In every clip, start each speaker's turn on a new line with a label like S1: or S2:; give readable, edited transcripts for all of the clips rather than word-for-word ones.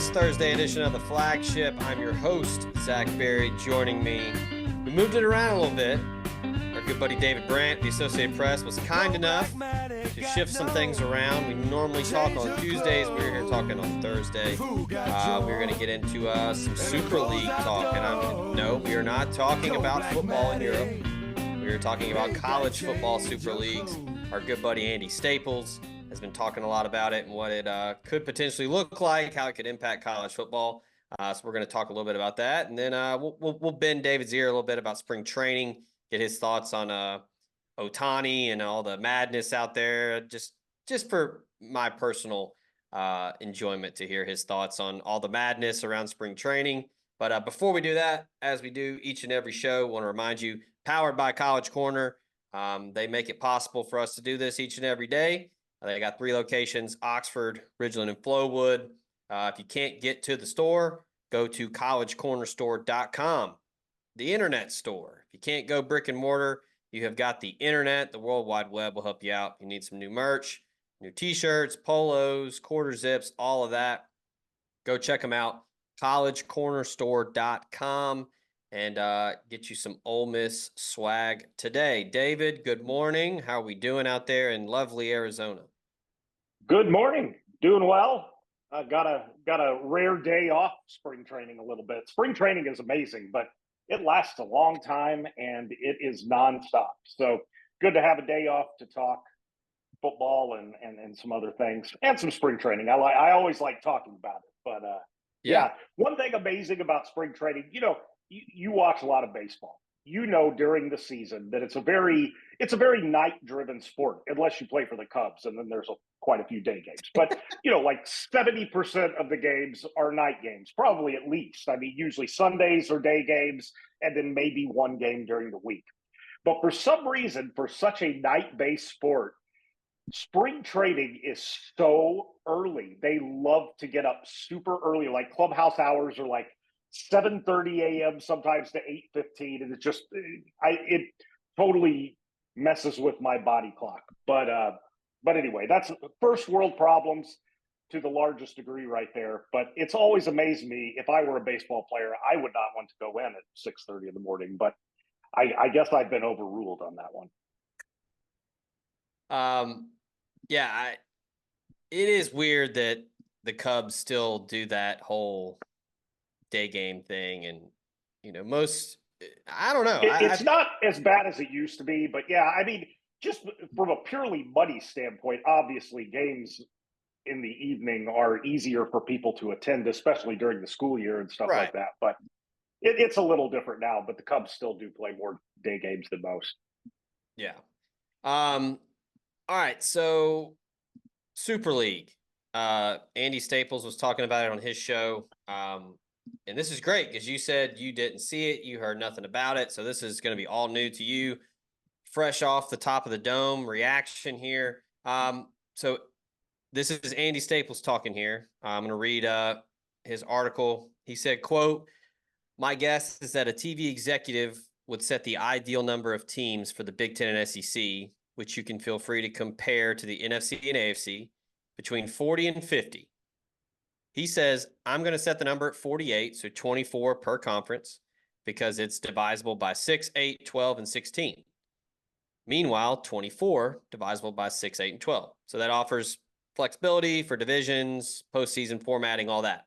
S1: this Thursday edition of the Flagship. I'm your host, Zach Berry. Joining me, we moved it around a little bit. Our good buddy David Brandt, the Associated Press, was kind enough to shift some things around. We normally talk on Tuesdays. We're here talking on Thursday. We're going to get into some Super League talk. And no, we are not talking about football in Europe. We are talking about college football Super Leagues. Our good buddy Andy Staples has been talking a lot about it and what it could potentially look like, how it could impact college football. So we're going to talk a little bit about that. And then we'll bend David's ear a little bit about spring training, get his thoughts on Ohtani and all the madness out there, just for my personal enjoyment to hear his thoughts on all the madness around spring training. But before we do that, as we do each and every show, I want to remind you, powered by College Corner. They make it possible for us to do this each and every day. They got 3 locations, Oxford, Ridgeland, and Flowood. If you can't get to the store, go to collegecornerstore.com, the internet store. If you can't go brick and mortar, you have got the internet. The World Wide Web will help you out. You need some new merch, new T-shirts, polos, quarter zips, all of that. Go check them out, collegecornerstore.com, and get you some Ole Miss swag today. David, good morning. How are we doing out there in lovely Arizona?
S2: Good morning. Doing well. Got a rare day off spring training a little bit. Spring training is amazing, but it lasts a long time and it is nonstop. So good to have a day off to talk football and some other things and some spring training. I always like talking about it, but yeah. One thing amazing about spring training, you watch a lot of baseball. During the season that it's a very night-driven sport, unless you play for the Cubs, and then there's quite a few day games. But like 70% of the games are night games, probably at least. I mean, usually Sundays are day games, and then maybe one game during the week. But for some reason, for such a night-based sport, spring training is so early. They love to get up super early, like clubhouse hours are like 7:30 a.m. sometimes to 8:15, and it totally messes with my body clock. But anyway, that's first world problems to the largest degree right there. But it's always amazed me, if I were a baseball player, I would not want to go in at 6:30 in the morning. But I guess I've been overruled on that one.
S1: It is weird that the Cubs still do that whole day game thing, and I don't know.
S2: It's not as bad as it used to be, but yeah, I mean, just from a purely money standpoint, obviously games in the evening are easier for people to attend, especially during the school year and stuff like that. But it's a little different now, but the Cubs still do play more day games than most.
S1: Yeah. All right. So Super League, Andy Staples was talking about it on his show. And this is great because you said you didn't see it. You heard nothing about it. So this is going to be all new to you, fresh off the top of the dome reaction here. So this is Andy Staples talking here. I'm going to read his article. He said, quote, "My guess is that a TV executive would set the ideal number of teams for the Big Ten and SEC, which you can feel free to compare to the NFC and AFC, between 40 and 50. He says, I'm going to set the number at 48, so 24 per conference, because it's divisible by 6, 8, 12, and 16. Meanwhile, 24 divisible by 6, 8, and 12. So that offers flexibility for divisions, postseason formatting, all that.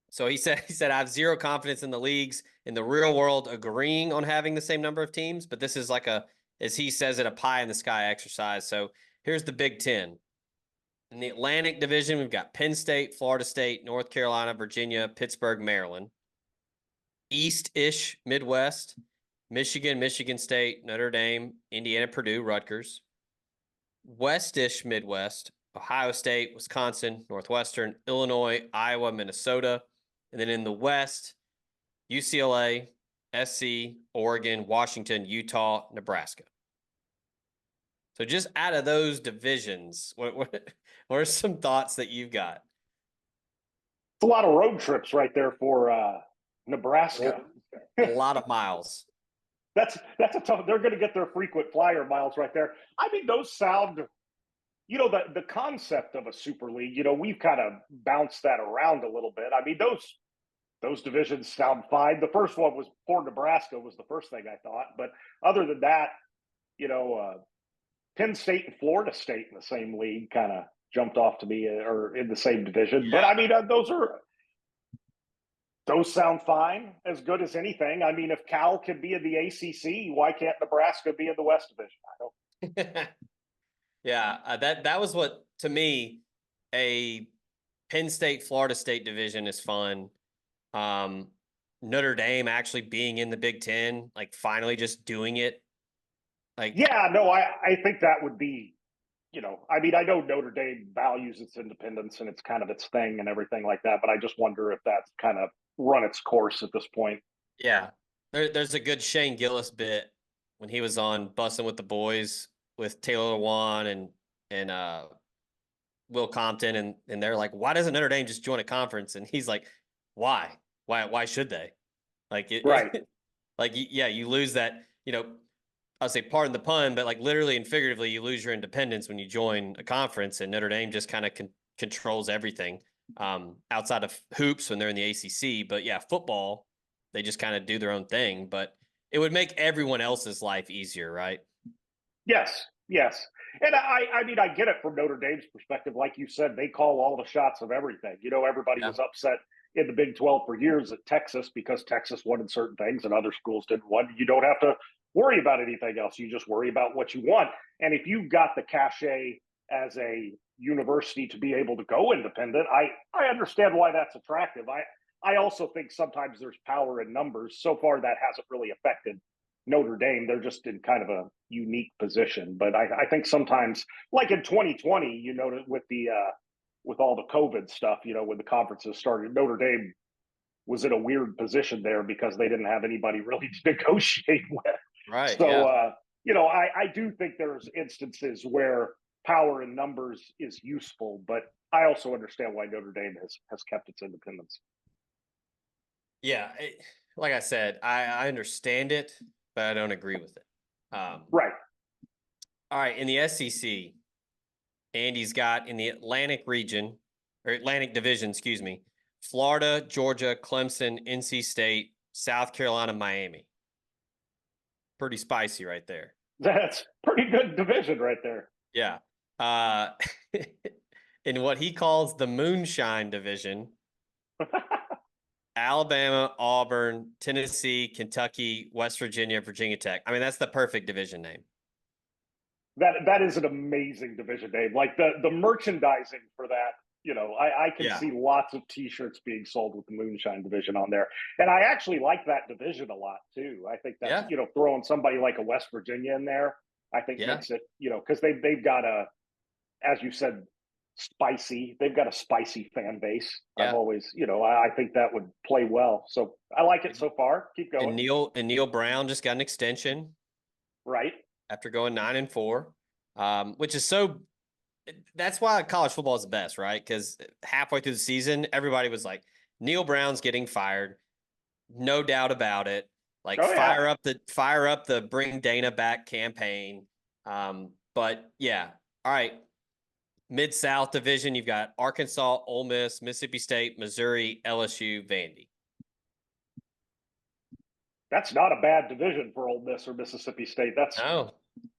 S1: So he said, I have zero confidence in the leagues in the real world agreeing on having the same number of teams, but this is like as he says it, a pie in the sky exercise. So here's the Big Ten. In the Atlantic Division, we've got Penn State, Florida State, North Carolina, Virginia, Pittsburgh, Maryland. East-ish Midwest, Michigan, Michigan State, Notre Dame, Indiana, Purdue, Rutgers. West-ish Midwest, Ohio State, Wisconsin, Northwestern, Illinois, Iowa, Minnesota. And then in the West, UCLA, SC, Oregon, Washington, Utah, Nebraska. So just out of those divisions, what are some thoughts that you've got?
S2: It's a lot of road trips right there for Nebraska.
S1: A lot of miles.
S2: That's a tough. They're going to get their frequent flyer miles right there. I mean, those sound the concept of a super league, we've kind of bounced that around a little bit. I mean, those divisions sound fine. The first one was for Nebraska was the first thing I thought, but other than that, you know, Penn State and Florida State in the same league kind of jumped off to me, or in the same division.
S1: Yeah.
S2: But I mean, those sound fine, as good as anything. I mean, if Cal can be in the ACC, why can't Nebraska be in the West Division? I don't.
S1: Yeah, that was what, to me, a Penn State Florida State division is fun. Notre Dame actually being in the Big Ten, like finally just doing it. Like,
S2: Yeah, no, I think that would be, I mean, I know Notre Dame values its independence and it's kind of its thing and everything like that, but I just wonder if that's kind of run its course at this point.
S1: yeah, there's a good Shane Gillis bit when he was on Bussin' with the Boys with Taylor Lewan and Will Compton, and they're like, why doesn't Notre Dame just join a conference? And he's like, why should they? Like
S2: Right.
S1: like, yeah, you lose that, I'll say pardon the pun, but like literally and figuratively, you lose your independence when you join a conference, and Notre Dame just kind of controls everything outside of hoops when they're in the ACC. But yeah, football, they just kind of do their own thing, but it would make everyone else's life easier, right?
S2: Yes, yes. And I mean, I get it from Notre Dame's perspective. Like you said, they call all the shots of everything. Everybody
S1: Yeah.
S2: was upset in the Big 12 for years at Texas because Texas wanted certain things and other schools didn't want. You don't have to worry about anything else. You just worry about what you want. And if you've got the cachet as a university to be able to go independent, I understand why that's attractive. I also think sometimes there's power in numbers. So far, that hasn't really affected Notre Dame. They're just in kind of a unique position. But I think sometimes, like in 2020, with with all the COVID stuff, when the conferences started, Notre Dame was in a weird position there because they didn't have anybody really to negotiate with.
S1: Right.
S2: So,
S1: Yeah.
S2: I do think there's instances where power in numbers is useful, but I also understand why Notre Dame has kept its independence.
S1: Yeah. Like I said, I understand it, but I don't agree with it.
S2: Right.
S1: All right. In the SEC, Andy's got in the Atlantic region or Atlantic division, excuse me, Florida, Georgia, Clemson, NC State, South Carolina, Miami. Pretty spicy right there.
S2: That's pretty good division right there.
S1: Yeah. Uh, in what he calls the Moonshine Division, Alabama, Auburn, Tennessee, Kentucky, West Virginia, Virginia Tech. I mean, that's the perfect division name.
S2: That is an amazing division name. Like the merchandising for that, I can
S1: Yeah.
S2: see lots of T-shirts being sold with the Moonshine Division on there, and I actually like that division a lot too. I think that's
S1: Yeah.
S2: throwing somebody like a West Virginia in there, I think
S1: Yeah.
S2: makes it because they've got as you said, spicy. They've got a spicy fan base. I've
S1: Yeah.
S2: always, I think that would play well. So I like it so far. Keep
S1: And
S2: going.
S1: Neil Brown just got an extension
S2: Right.
S1: after going 9-4, which is so. That's why college football is the best, right? Because halfway through the season, everybody was like, Neil Brown's getting fired, no doubt about it. Like
S2: Oh yeah.
S1: fire up the bring Dana back campaign. But yeah, all right. Mid-South division, you've got Arkansas, Ole Miss, Mississippi State, Missouri, LSU, Vandy.
S2: That's not a bad division for Ole Miss or Mississippi State.
S1: No,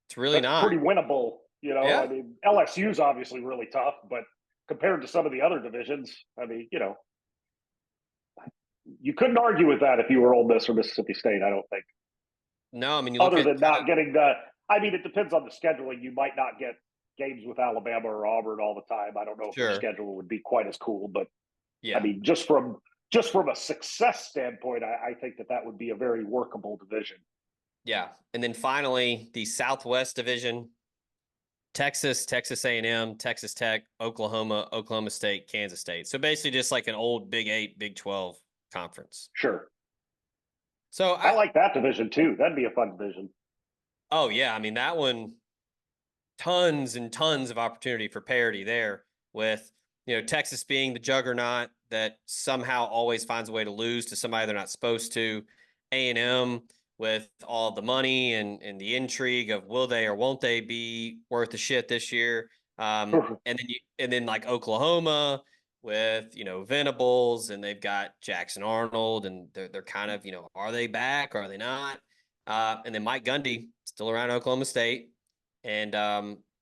S1: it's really not.
S2: pretty winnable.
S1: Yeah.
S2: I mean, LSU is obviously really tough, but compared to some of the other divisions, I mean, you couldn't argue with that if you were Ole Miss or Mississippi State. I don't think.
S1: No, I mean, you look
S2: Other
S1: at
S2: than not getting I mean, it depends on the scheduling. You might not get games with Alabama or Auburn all the time. I don't know if their
S1: sure.
S2: schedule would be quite as cool, but
S1: Yeah.
S2: I mean, just from a success standpoint, I think that would be a very workable division.
S1: Yeah. And then finally, the Southwest division, Texas, Texas A&M, Texas Tech, Oklahoma, Oklahoma State, Kansas State. So basically just like an old Big 8, Big 12 conference.
S2: Sure.
S1: So
S2: I like that division too. That'd be a fun division.
S1: Oh yeah, I mean that one, tons and tons of opportunity for parity there with, Texas being the juggernaut that somehow always finds a way to lose to somebody they're not supposed to. A&M with all the money and the intrigue of will they or won't they be worth the shit this year. And then like Oklahoma with, Venables, and they've got Jackson Arnold, and they're kind of, are they back? Are they not? And then Mike Gundy still around Oklahoma State, and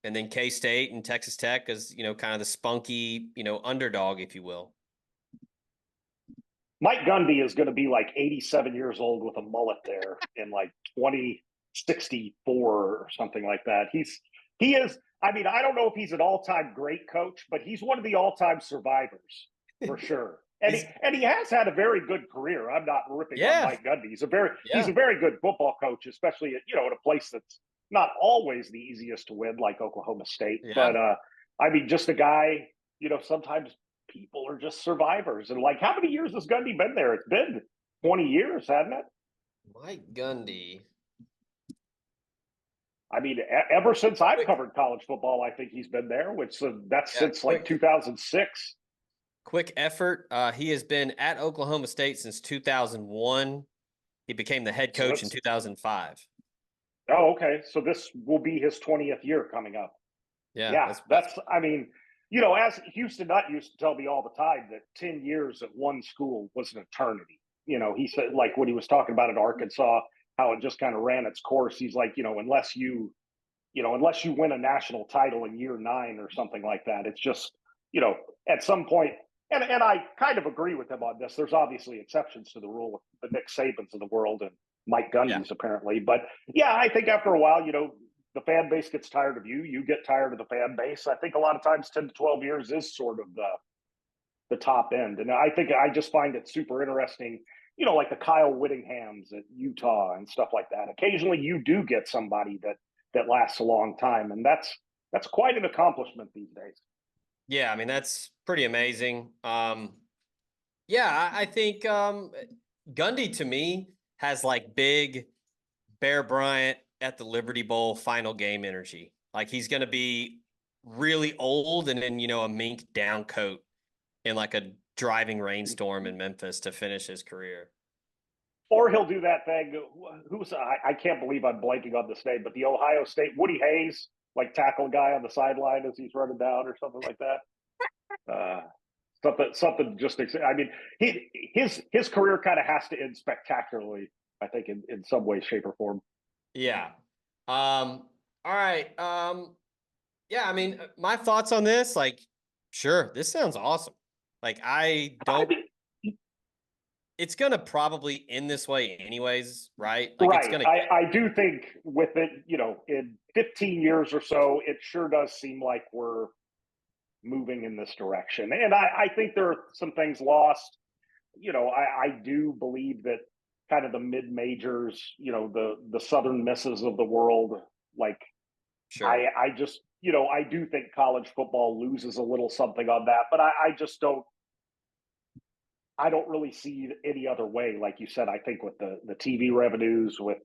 S1: then K-State and Texas Tech as, kind of the spunky, underdog, if you will.
S2: Mike Gundy is going to be like 87 years old with a mullet there in like 2064 or something like that. He is. I mean, I don't know if he's an all-time great coach, but he's one of the all-time survivors for sure. And he has had a very good career. I'm not ripping on Mike Gundy. He's a very good football coach, especially at a place that's not always the easiest to win, like Oklahoma State.
S1: Yeah.
S2: But I mean, just a guy. Sometimes people are just survivors. And like, how many years has Gundy been there? It's been 20 years, hasn't it?
S1: Mike Gundy.
S2: I mean, ever since I've covered college football, I think he's been there, that's since like 2006.
S1: Quick effort. He has been at Oklahoma State since 2001. He became the head coach in 2005.
S2: Oh, okay. So this will be his 20th year coming up.
S1: Yeah.
S2: That's I mean, as Houston Nutt used to tell me all the time that 10 years at one school was an eternity. He said, like, when he was talking about at Arkansas, how it just kind of ran its course. He's like, unless you win a national title in year 9 or something like that, it's just, at some point, and I kind of agree with him on this. There's obviously exceptions to the rule, the Nick Sabans of the world and Mike Gundy's apparently. But yeah, I think after a while, the fan base gets tired of you. You get tired of the fan base. I think a lot of times 10 to 12 years is sort of the top end. And I think I just find it super interesting, like the Kyle Whittinghams at Utah and stuff like that. Occasionally you do get somebody that lasts a long time. And that's quite an accomplishment these days.
S1: Yeah, I mean, that's pretty amazing. I think Gundy to me has like big Bear Bryant at the Liberty Bowl final game energy. Like he's going to be really old and in, a mink down coat in like a driving rainstorm in Memphis to finish his career.
S2: Or he'll do that thing. I can't believe I'm blanking on this name, but the Ohio State Woody Hayes, like tackle guy on the sideline as he's running down or something like that. Something just. I mean, his career kind of has to end spectacularly. I think in some way, shape, or form.
S1: Yeah. All right. Yeah. I mean, my thoughts on this. Like, sure, this sounds awesome. Like, it's going to probably end this way anyways, right? Like,
S2: right.
S1: It's gonna...
S2: I do think with it, in 15 years or so, it sure does seem like we're moving in this direction. And I think there are some things lost. I do believe that kind of the mid majors, the Southern Misses of the world, like,
S1: sure.
S2: I just, I do think college football loses a little something on that, but I just don't. I don't really see any other way. Like you said, I think with the TV revenues, with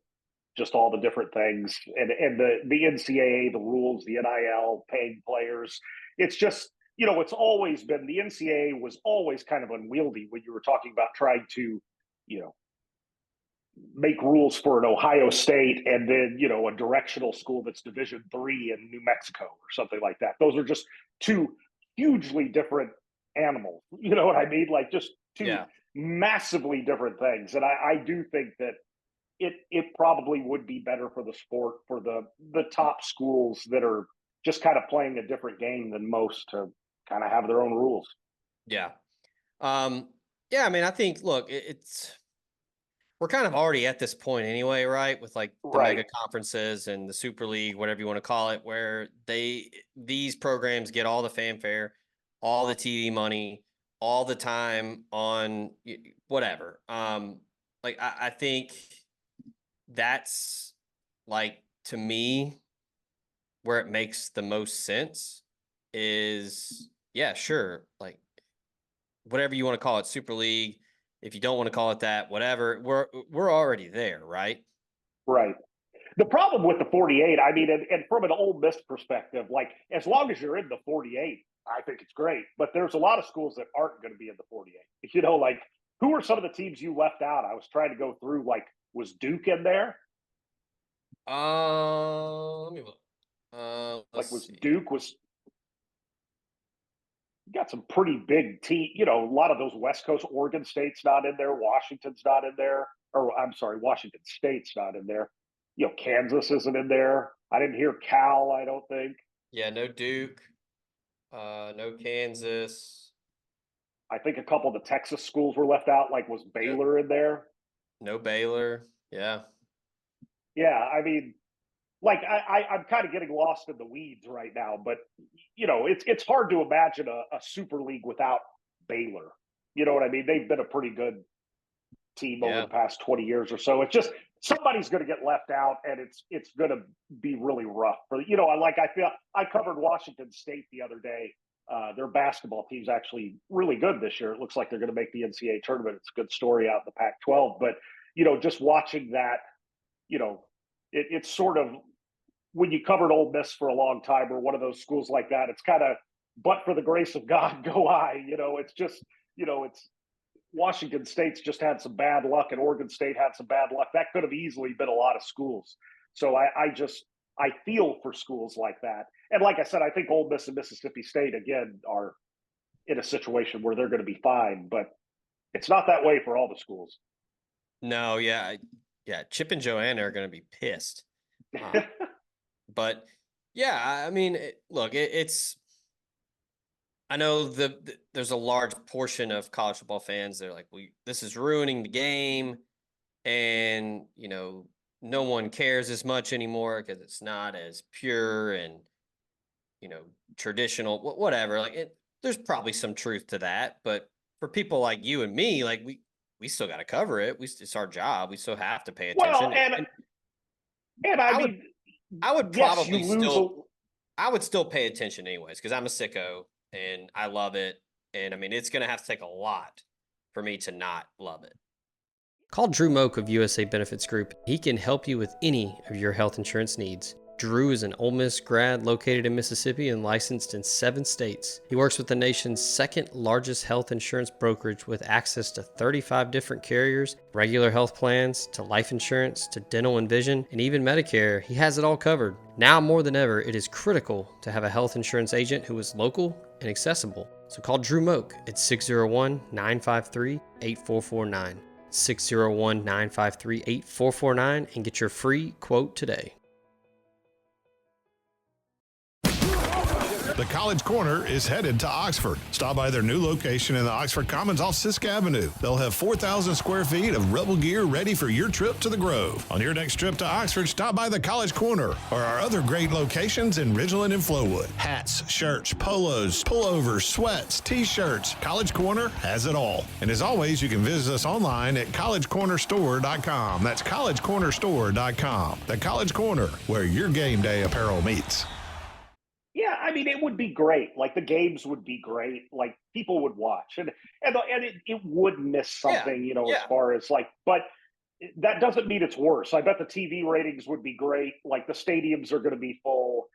S2: just all the different things, and the NCAA, the rules, the NIL, paying players, it's just, it's always been, the NCAA was always kind of unwieldy when you were talking about trying to, make rules for an Ohio State and then, a directional school that's Division III in New Mexico or something like that. Those are just two hugely different animals. You know what I mean? Like just two massively different things. And I do think that it probably would be better for the sport, for the top schools that are just kind of playing a different game than most, to kind of have their own rules.
S1: Yeah. I mean, I think, look, we're kind of already at this point anyway, right? With like the mega conferences and the Super League, whatever you want to call it, where these programs get all the fanfare, all the TV money, all the time on whatever. Like I think that's, like, to me, where it makes the most sense is, yeah, sure, like whatever you want to call it, Super League. If you don't want to call it that, whatever, we're already there, right?
S2: Right. The problem with the 48, I mean, and from an Ole Miss perspective, like, as long as you're in the 48, I think it's great. But there's a lot of schools that aren't going to be in the 48. Like, who are some of the teams you left out? I was trying to go through, like, was Duke in there?
S1: Let me look.
S2: Like,
S1: Let's see.
S2: Duke was you got some pretty big team. You know, a lot of those West Coast, Oregon State's not in there. Washington's not in there. Or I'm sorry, Washington State's not in there. You know, Kansas isn't in there. I didn't hear Cal, I don't think.
S1: Yeah, no Duke, no Kansas,
S2: I think a couple of the Texas schools were left out, like was
S1: no,
S2: Baylor in there?
S1: no Baylor. Yeah.
S2: Yeah, I mean, like I'm kind of getting lost in the weeds right now, but you know, it's hard to imagine a super league without Baylor. You know what I mean? They've been a pretty good team over
S1: Yeah.
S2: the past 20 years or so. It's just somebody's going to get left out, and it's going to be really rough. For you know, like I feel I covered Washington State the other day. Their basketball team's actually really good this year. It looks like they're going to make the NCAA tournament. It's a good story out in the Pac-12, but you know, just watching that, you know, it's sort of when you covered Ole Miss for a long time or one of those schools like that. It's kind of, but for the grace of God, go I. You know, it's just, you know, it's Washington State's just had some bad luck, and Oregon State had some bad luck. That could have easily been a lot of schools. So I feel for schools like that. And like I said, I think Ole Miss and Mississippi State again are in a situation where they're going to be fine, but it's not that way for all the schools.
S1: No, yeah. Yeah. Chip and Joanna are going to be pissed. But yeah, I mean, look, it's, I know there's a large portion of college football fans. They're like, this is ruining the game. And, you know, no one cares as much anymore because it's not as pure and, you know, traditional, whatever. Like there's probably some truth to that, but for people like you and me, like we still got to cover it. It's our job. We still have to pay
S2: Well,
S1: attention.
S2: and I
S1: I would,
S2: mean,
S1: I would
S2: yes, you
S1: probably
S2: lose a
S1: I would still pay attention anyways because I'm a sicko and I love it. And I mean, it's going to have to take a lot for me to not love it. Call Drew Moak of USA Benefits Group. He can help you with any of your health insurance needs. Drew is an Ole Miss grad located in Mississippi and licensed in 7 states. He works with the nation's second largest health insurance brokerage with access to 35 different carriers, regular health plans, to life insurance, to dental and vision, and even Medicare. He has it all covered. Now more than ever, it is critical to have a health insurance agent who is local and accessible. So call Drew Moak at 601-953-8449. 601-953-8449 and get your free quote today.
S3: The College Corner is headed to Oxford. Stop by their new location in the Oxford Commons off Sisk Avenue. They'll have 4,000 square feet of Rebel gear ready for your trip to the Grove. On your next trip to Oxford, stop by the College Corner or our other great locations in Ridgeland and Flowood. Hats, shirts, polos, pullovers, sweats, t-shirts. College Corner has it all. And as always, you can visit us online at collegecornerstore.com. That's collegecornerstore.com. The College Corner, where your game day apparel meets.
S2: Yeah, I mean, it would be great. Like the games would be great. Like people would watch, and it would miss something, you know, as far as like. But that doesn't mean it's worse. I bet the TV ratings would be great. Like the stadiums are going to be full.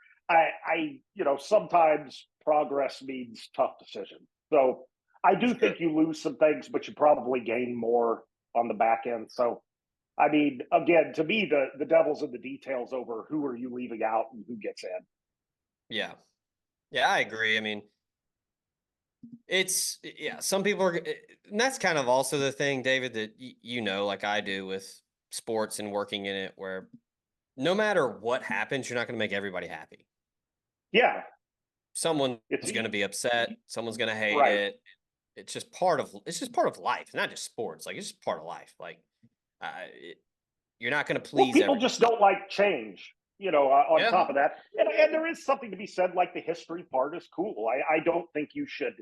S2: You know, sometimes progress means tough decisions. So I do think you lose some things, but you probably gain more on the back end. So I mean, again, to me, the devil's in the details over who are you leaving out and who gets in.
S1: Yeah. Yeah, I agree. I mean, some people are, and that's kind of also the thing, David, that you know, like I do with sports and working in it, where no matter what happens, you're not going to make everybody happy.
S2: Yeah.
S1: Someone's going to be upset. Someone's going to hate it. It's just part of life. It's not just sports. Like it's just part of life. Like you're not going to please
S2: people
S1: everybody.
S2: just don't like change, you know, on top of that. And there is something to be said, like the history part is cool. I don't think you should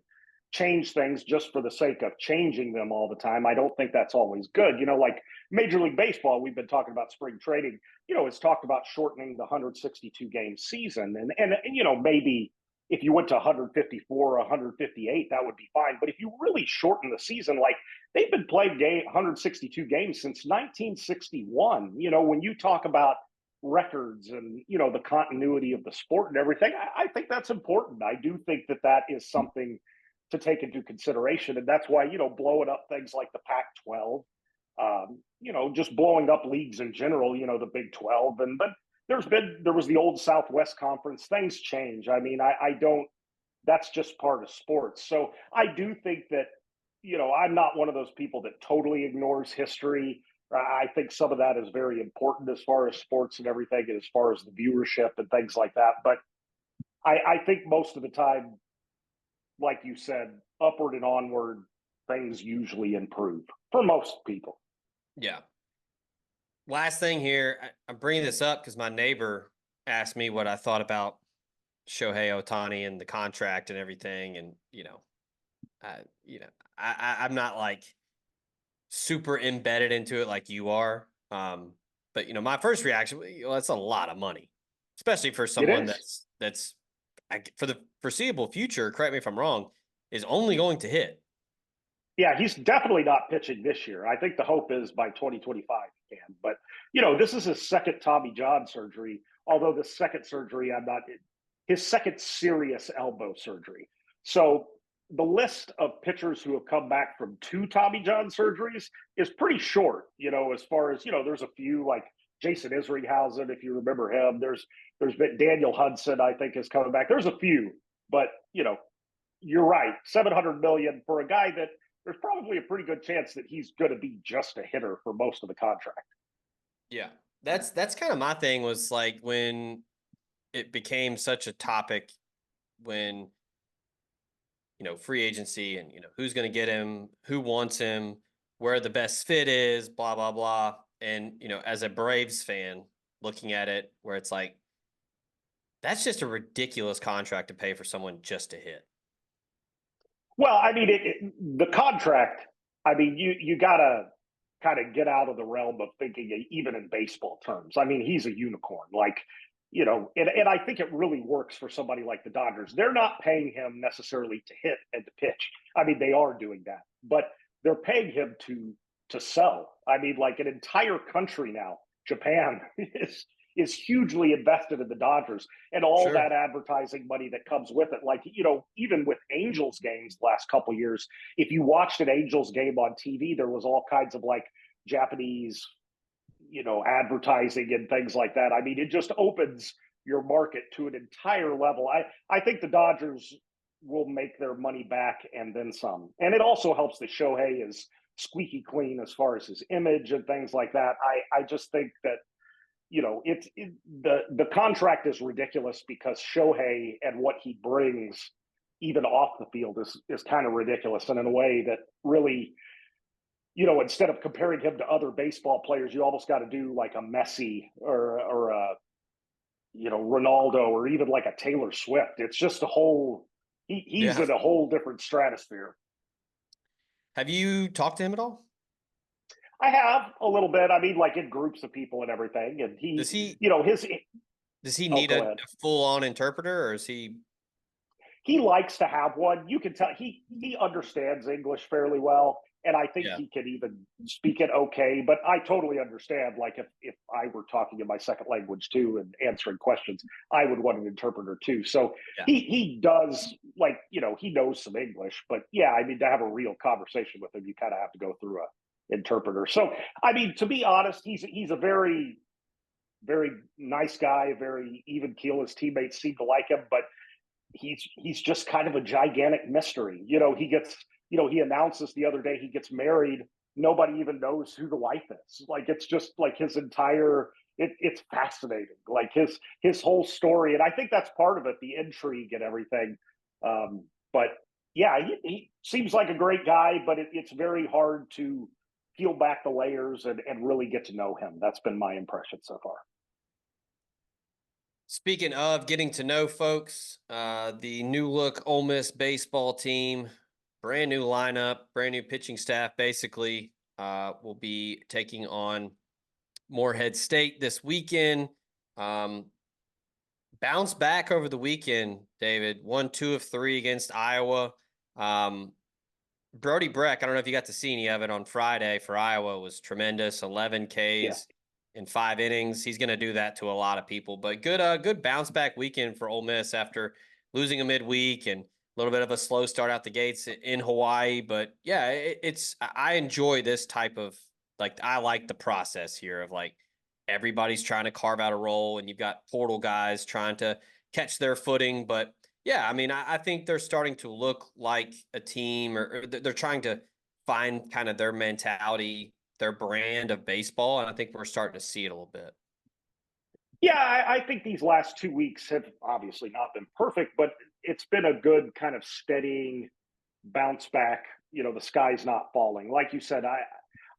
S2: change things just for the sake of changing them all the time. I don't think that's always good. You know, like Major League Baseball, we've been talking about spring training, you know, it's talked about shortening the 162 game season. And you know, maybe if you went to 154 or 158, that would be fine. But if you really shorten the season, like they've been playing 162 games since 1961, you know, when you talk about records and, you know, the continuity of the sport and everything, I think that's important. I do think that is something to take into consideration. And that's why, you know, blowing up things like the Pac-12, you know, just blowing up leagues in general, you know, the Big 12. But there was the old Southwest Conference. Things change. I mean, I don't that's just part of sports. So I do think that, I'm not one of those people that totally ignores history. I think some of that is very important as far as sports and everything, and as far as the viewership and things like that. But I think most of the time, like you said, upward and onward, things usually improve for most people.
S1: Yeah. Last thing here, I'm bringing this up because my neighbor asked me what I thought about Shohei Ohtani and the contract and everything. And, I'm not like super embedded into it like you are. But my first reaction, that's a lot of money, especially for someone that's for the foreseeable future. Correct me if I'm wrong, is only going to hit.
S2: Yeah, he's definitely not pitching this year. I think the hope is by 2025 he can. But, this is his second Tommy John surgery, although the second surgery, his second serious elbow surgery. So the list of pitchers who have come back from 2 Tommy John surgeries is pretty short, as far as, there's a few like Jason Isringhausen, if you remember him. There's been Daniel Hudson, I think, is coming back. There's a few, but, you're right. $700 million for a guy that there's probably a pretty good chance that he's going to be just a hitter for most of the contract.
S1: Yeah, that's kind of my thing, was like when it became such a topic when, free agency and, who's going to get him, who wants him, where the best fit is, blah, blah, blah. And, as a Braves fan looking at it, where it's like, that's just a ridiculous contract to pay for someone just to hit.
S2: Well, I mean, the contract, I mean, you got to kind of get out of the realm of thinking even in baseball terms. I mean, he's a unicorn. Like, and I think it really works for somebody like the Dodgers. They're not paying him necessarily to hit and to pitch. I mean, they are doing that, but they're paying him to sell. I mean, like an entire country now, Japan is hugely invested in the Dodgers and all that advertising money that comes with it. Like, even with Angels games the last couple of years, if you watched an Angels game on TV, there was all kinds of like Japanese, advertising and things like that. I mean, it just opens your market to an entire level. I think the Dodgers will make their money back and then some. And it also helps that Shohei is squeaky clean as far as his image and things like that. I just think that, the contract is ridiculous because Shohei and what he brings even off the field is kind of ridiculous. And in a way that really, instead of comparing him to other baseball players, you almost got to do like a Messi or a, Ronaldo, or even like a Taylor Swift. It's just he's in a whole different stratosphere.
S1: Have you talked to him at all?
S2: I have a little bit. I mean, like in groups of people and everything. And does
S1: he need a full-on interpreter, or is he?
S2: He likes to have one. You can tell he understands English fairly well, and I think he can even speak it okay. But I totally understand. Like if I were talking in my second language too and answering questions, I would want an interpreter too. So he does, like, he knows some English. But yeah, I mean, to have a real conversation with him, you kind of have to go through a interpreter. So I mean, to be honest, he's a very, very nice guy, very even keel. His teammates seem to like him, but he's just kind of a gigantic mystery. He gets, he announces the other day he gets married. Nobody even knows who the wife is. Like, it's just like his entire, it's fascinating. Like his whole story. And I think that's part of it, the intrigue and everything. But yeah, he seems like a great guy, but it's very hard to peel back the layers and really get to know him. That's been my impression so far.
S1: Speaking of getting to know folks, the new look Ole Miss baseball team, brand new lineup, brand new pitching staff, basically, will be taking on Morehead State this weekend. Bounce back over the weekend, David. 1, 2 of 3 against Iowa. Brody Breck, I don't know if you got to see any of it on Friday for Iowa, was tremendous. 11 Ks in 5 innings. He's going to do that to a lot of people. But good bounce back weekend for Ole Miss after losing a midweek and a little bit of a slow start out the gates in Hawaii. But yeah, I enjoy this type of, like, I like the process here of like everybody's trying to carve out a role, and you've got portal guys trying to catch their footing. But Yeah, I mean, I think they're starting to look like a team, or they're trying to find kind of their mentality, their brand of baseball, and I think we're starting to see it a little bit.
S2: Yeah, I think these last 2 weeks have obviously not been perfect, but it's been a good kind of steadying bounce back. The sky's not falling. Like you said,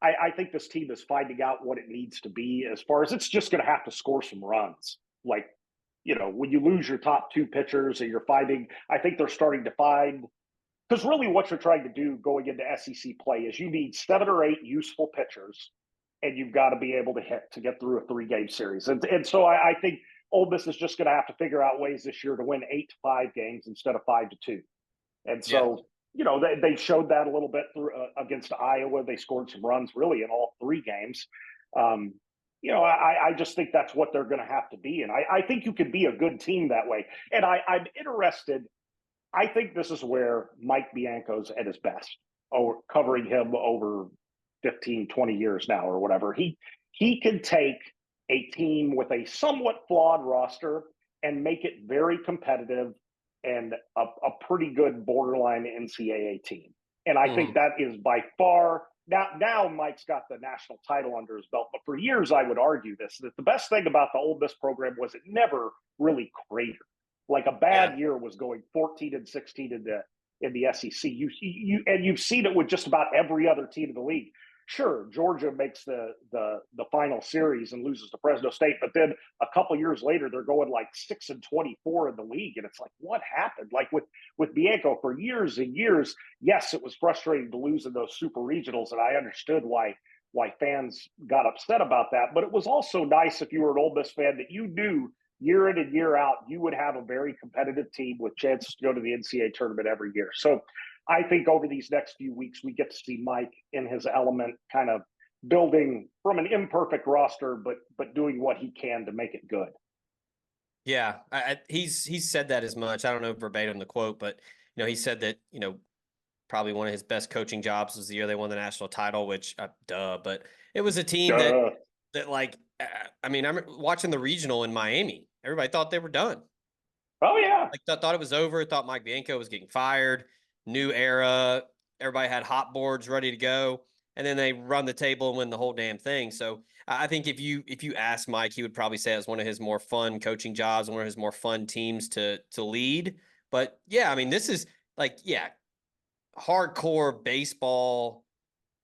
S2: I think this team is finding out what it needs to be as far as it's just going to have to score some runs. Like, when you lose your top two pitchers and you're finding, I think they're starting to find, because really what you're trying to do going into SEC play is you need 7 or 8 useful pitchers, and you've got to be able to hit to get through a 3-game series. And so I think Ole Miss is just going to have to figure out ways this year to win 8-5 games instead of 5-2. And
S1: Yeah.
S2: so, they showed that a little bit through against Iowa. They scored some runs really in all 3 games. I just think that's what they're going to have to be. And I think you could be a good team that way. And I'm interested. I think this is where Mike Bianco's at his best, or covering him over 15, 20 years now or whatever. He can take a team with a somewhat flawed roster and make it very competitive and a pretty good borderline NCAA team. And I think that is by far now Mike's got the national title under his belt, but for years I would argue that the best thing about the Ole Miss program was it never really cratered. Like a bad year was going 14-16 in the SEC. You've seen it with just about every other team in the league. Sure, Georgia makes the final series and loses to Fresno State, but then a couple years later they're going like 6-24 in the league, and it's like, what happened? Like with Bianco for years and years. Yes, it was frustrating to lose in those super regionals, and I understood why fans got upset about that. But it was also nice if you were an Ole Miss fan that you knew year in and year out you would have a very competitive team with chances to go to the NCAA tournament every year. So I think over these next few weeks, we get to see Mike in his element, kind of building from an imperfect roster, but doing what he can to make it good.
S1: Yeah, he's said that as much. I don't know verbatim the quote, but he said that probably one of his best coaching jobs was the year they won the national title, which but it was a team that like I mean, I'm watching the regional in Miami. Everybody thought they were done.
S2: Oh yeah,
S1: like thought it was over. Thought Mike Bianco was getting fired. New era. Everybody had hot boards ready to go, and then they run the table and win the whole damn thing. So I think if you ask Mike, he would probably say it was one of his more fun coaching jobs and one of his more fun teams to lead. But yeah, I mean, this is hardcore baseball,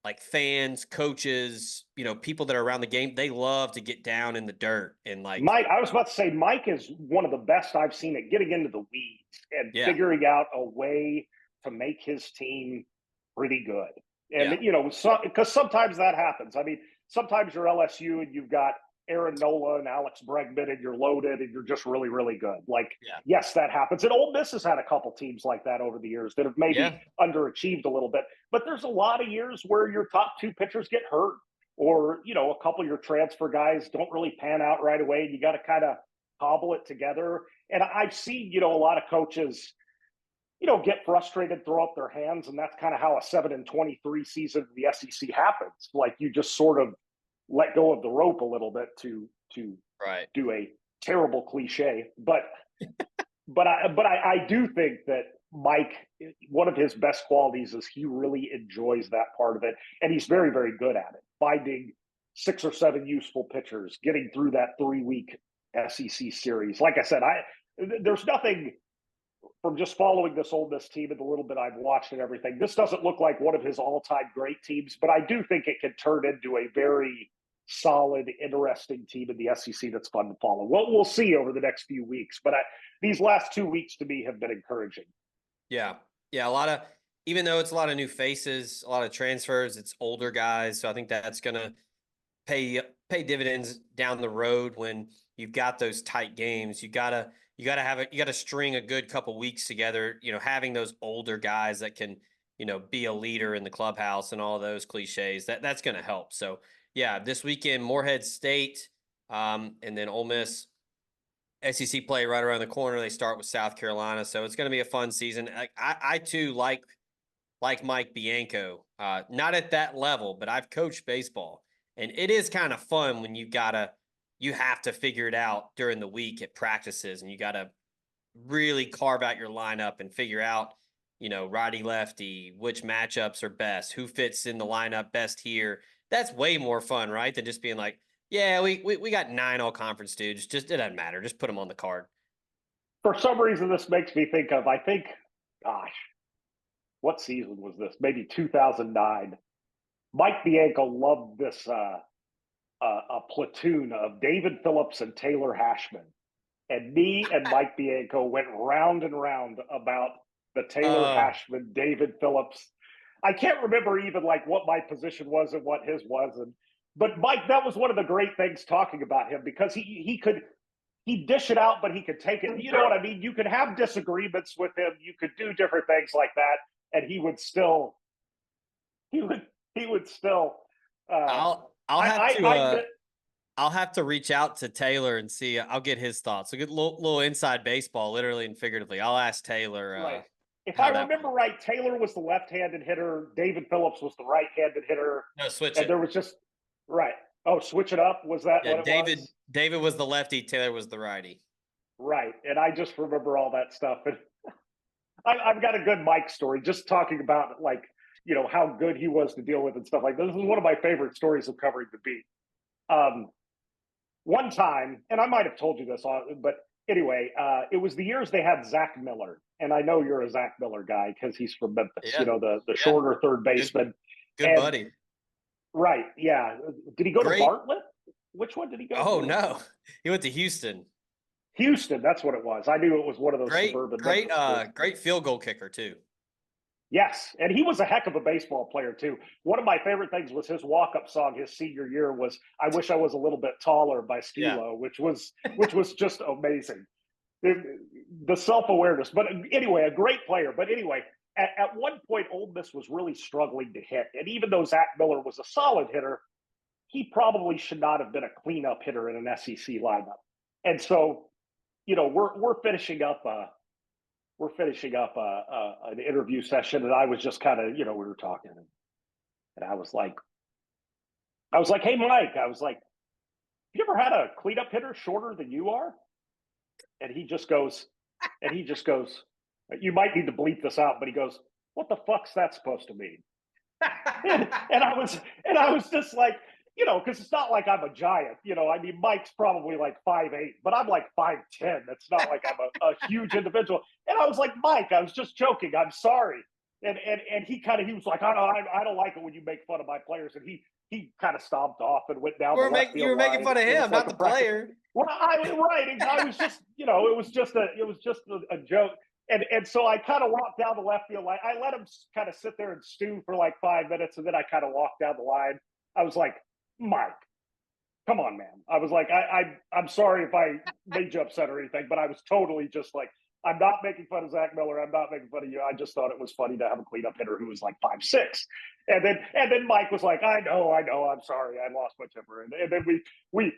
S1: like fans, coaches, people that are around the game. They love to get down in the dirt and
S2: Mike. I was about to say Mike is one of the best I've seen at getting into the weeds and figuring out a way to make his team pretty good. And because sometimes that happens. I mean, sometimes you're LSU and you've got Aaron Nola and Alex Bregman and you're loaded and you're just really, really good. Yes, that happens. And Ole Miss has had a couple teams like that over the years that have maybe underachieved a little bit. But there's a lot of years where your top 2 pitchers get hurt, or a couple of your transfer guys don't really pan out right away, and you got to kind of cobble it together. And I've seen a lot of coaches get frustrated, throw up their hands, and that's kind of how a 7-23 season in the SEC happens. Like you just sort of let go of the rope a little bit to do a terrible cliche, but I do think that Mike, one of his best qualities is he really enjoys that part of it, and he's very, very good at it. Finding 6 or 7 useful pitchers, getting through that 3-week SEC series. Like I said, there's nothing from just following this Ole Miss team and the little bit I've watched and everything. This doesn't look like one of his all-time great teams, but I do think it can turn into a very solid, interesting team in the SEC that's fun to follow. We'll see over the next few weeks, but these last 2 weeks to me have been encouraging.
S1: Yeah, a lot of, even though it's a lot of new faces, a lot of transfers, it's older guys, so I think that's going to pay dividends down the road when you've got those tight games. You gotta string a good couple weeks together. Having those older guys that can be a leader in the clubhouse and all those cliches, that's going to help. So yeah, this weekend Morehead State, and then Ole Miss. SEC play right around the corner. They start with South Carolina, so it's going to be a fun season. I too like Mike Bianco, not at that level, but I've coached baseball, and it is kind of fun when you have to figure it out during the week at practices, and you got to really carve out your lineup and figure out, righty lefty, which matchups are best, who fits in the lineup best here. That's way more fun, right? Than just being like, yeah, we got 9 all conference dudes. Just it doesn't matter. Just put them on the card.
S2: For some reason, this makes me think of, gosh, what season was this? Maybe 2009. Mike Bianco loved this a platoon of David Phillips and Taylor Hashman. And me and Mike Bianco went round and round about the Taylor Hashman, David Phillips. I can't remember even like what my position was and what his was. But Mike, that was one of the great things talking about him, because he'd dish it out, but he could take it. You know what I mean? You could have disagreements with him. You could do different things like that, and he would still.
S1: I'll have to reach out to Taylor and see. I'll get his thoughts. So get a little inside baseball, literally and figuratively. I'll ask Taylor.
S2: Right. If I remember right, Taylor was the left-handed hitter. David Phillips was the right-handed hitter.
S1: No, switch
S2: and
S1: it.
S2: There was just right. Oh, switch it up. Was that what it was?
S1: David was the lefty. Taylor was the righty.
S2: Right, and I just remember all that stuff. And I've got a good Mike story, just talking about how good he was to deal with and stuff like this. This is one of my favorite stories of covering the beat. One time, and I might have told you this, but anyway, it was the years they had Zach Miller, and I know you're a Zach Miller guy because he's from Memphis.
S1: Yeah.
S2: The shorter third baseman.
S1: Good buddy.
S2: Right? Yeah. Did he go to Bartlett? Which one did he go?
S1: Oh
S2: to?
S1: No, he went to Houston.
S2: Houston, that's what it was. I knew it was one of those suburban.
S1: Great field goal kicker too.
S2: Yes, and he was a heck of a baseball player too. One of my favorite things was his walk-up song his senior year was "I Wish I Was a Little Bit Taller" by Skee-Lo, which was just amazing. The self-awareness. But anyway, a great player. But anyway, at one point, Ole Miss was really struggling to hit, and even though Zach Miller was a solid hitter, he probably should not have been a cleanup hitter in an SEC lineup. And so, we're finishing up. We're finishing up an interview session, and I was just kind of, we were talking, and I was like, hey, Mike, have you ever had a cleanup hitter shorter than you are? And he just goes, you might need to bleep this out, but he goes, what the fuck's that supposed to mean? and I was just like, because it's not like I'm a giant. Mike's probably like 5'8", but I'm like 5'10". It's not like I'm a huge individual. And I was like, Mike, I was just joking. I'm sorry. And he was like, I don't like it when you make fun of my players. And he kind of stomped off and went down.
S1: You were making fun of him, not the player.
S2: Well, I was just, it was just a joke. And so I kind of walked down the left field line. I let him kind of sit there and stew for like 5 minutes, and then I kind of walked down the line. I was like, Mike, come on, man. I was like, I'm sorry if I made you upset or anything, but I was totally just like, I'm not making fun of Zach Miller. I'm not making fun of you. I just thought it was funny to have a cleanup hitter who was like 5'6". And then Mike was like, I know. I'm sorry. I lost my temper. And then we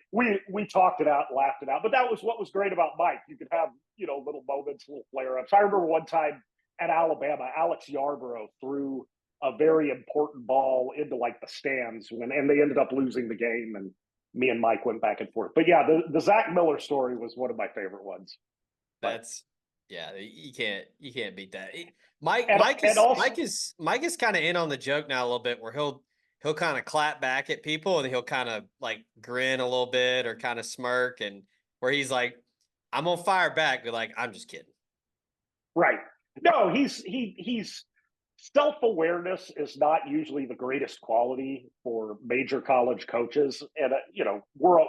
S2: talked it out, laughed it out. But that was what was great about Mike. You could have, little moments, little flare-ups. I remember one time at Alabama, Alex Yarborough threw a very important ball into like the stands and they ended up losing the game, and me and Mike went back and forth. But yeah, the Zach Miller story was one of my favorite ones.
S1: You can't beat that. Mike is kind of in on the joke now a little bit, where he'll kind of clap back at people and he'll kind of like grin a little bit or kind of smirk, and where he's like, I'm gonna fire back, but like, I'm just kidding.
S2: Right. No, he's self-awareness is not usually the greatest quality for major college coaches. And,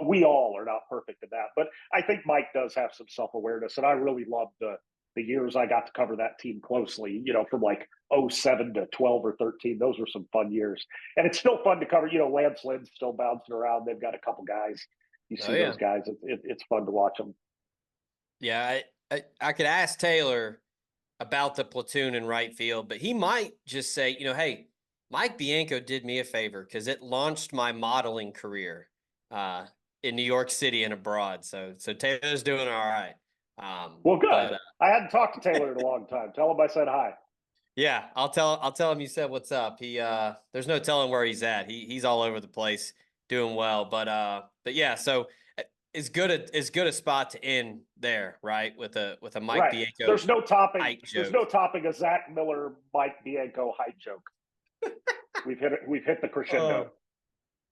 S2: we all are not perfect at that. But I think Mike does have some self-awareness. And I really loved the years I got to cover that team closely, from like 07 to 12 or 13. Those were some fun years. And it's still fun to cover. Lance Lynn's still bouncing around. They've got a couple guys. You see those guys. It's fun to watch them.
S1: Yeah, I could ask Taylor about the platoon in right field, but he might just say, hey, Mike Bianco did me a favor because it launched my modeling career in New York City and abroad. So Taylor's doing all right.
S2: Well, good. I hadn't talked to Taylor in a long time. Tell him I said hi.
S1: Yeah, I'll tell him you said what's up. He there's no telling where he's at. He's all over the place doing well. But yeah, so as good a spot to end there, right? With a Mike
S2: Right.
S1: Bianco.
S2: There's no topping.
S1: There's
S2: no topping a Zach Miller, Mike Bianco hype joke. We've hit the crescendo.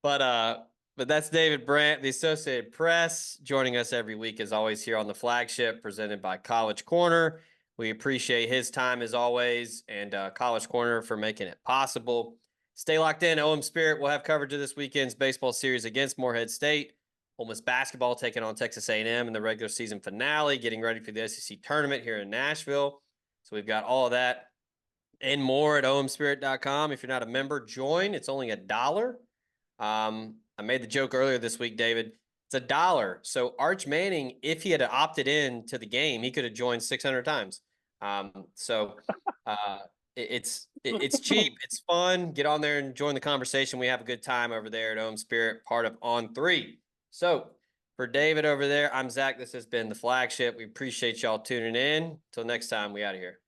S1: But that's David Brandt, the Associated Press, joining us every week as always here on the Flagship, presented by College Corner. We appreciate his time as always, and College Corner for making it possible. Stay locked in. Ole Miss Spirit will have coverage of this weekend's baseball series against Morehead State. Ole Miss basketball taking on Texas A&M in the regular season finale, getting ready for the SEC tournament here in Nashville. So we've got all of that and more at omspirit.com. If you're not a member, join. It's only $1. I made the joke earlier this week, David. It's $1. So Arch Manning, if he had opted in to the game, he could have joined 600 times. It's cheap. It's fun. Get on there and join the conversation. We have a good time over there at Ole Spirit, part of On 3. So for David over there, I'm Zach. This has been the Flagship. We appreciate y'all tuning in. Till next time, we out of here.